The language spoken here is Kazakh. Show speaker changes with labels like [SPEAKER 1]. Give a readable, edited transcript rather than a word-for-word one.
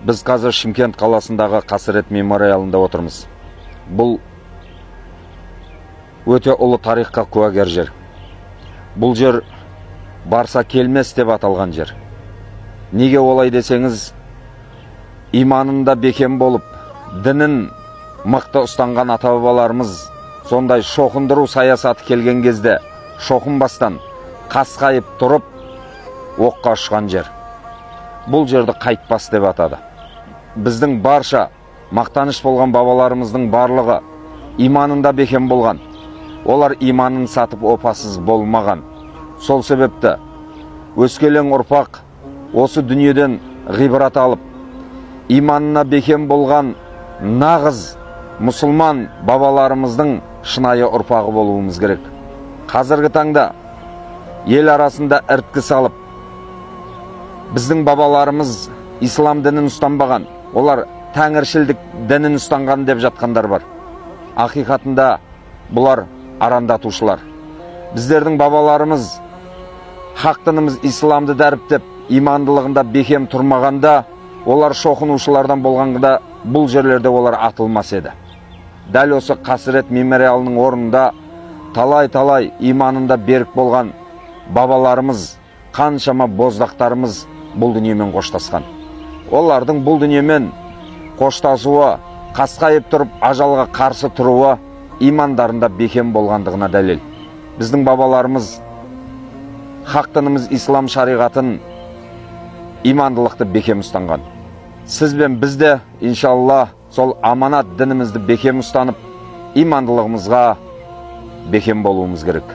[SPEAKER 1] Біз қазір Шымкент қаласындағы Қасірет мемориалында отырмыз. Бұл өте ұлы тарихқа куәгер жер. Бұл жер барса келмес деп аталған жер. Неге олай десеңіз, иманында бекем болып, дінін мықты ұстанған ата-бабаларымыз сондай шоқындыру саясаты келген кезде шоқынбастан қасқайып тұрып оққа ұшқан жер. Бұл жерді қайтпас деп атады. Біздің барша мақтаныш болған бабаларымыздың барлығы иманында бекем болған. Олар иманын сатып опасыз болмаған. Сол себепті өскелең ұрпақ осы дүниеден ғибрат алып, иманына бекем болған нағыз мұсылман бабаларымыздың шынайы ұрпағы болуымыз керек. Қазіргі таңда ел арасында іріткі салып, біздің бабаларымыз ислам дінін ұстанбаған, олар тәңіршілдік дінін ұстанған деп жатқандар бар. Ақиқатында бұлар арандатушылар. Біздердің бабаларымыз хақ дініміз исламды дәріптеп, имандылығында бекем тұрмағанда, олар шоқынушылардан болғанда бұл жерлерде олар атылмас еді. Дәл осы Қасірет мемориалының орнында талай-талай иманында берік болған бабаларымыз, қаншама боздақтарымыз бұл дүниемен қоштасқан. Олардың бұл дүниемен қоштасуы, қасқайып тұрып ажалға қарсы тұруы имандарында бекем болғандығына дәлел. Біздің бабаларымыз хақ дініміз ислам шариғатын имандылықты бекем ұстанған. Сіз бен біз де, иншалла, сол аманат дінімізді бекем ұстанып, имандылығымызға бекем болуымыз керек.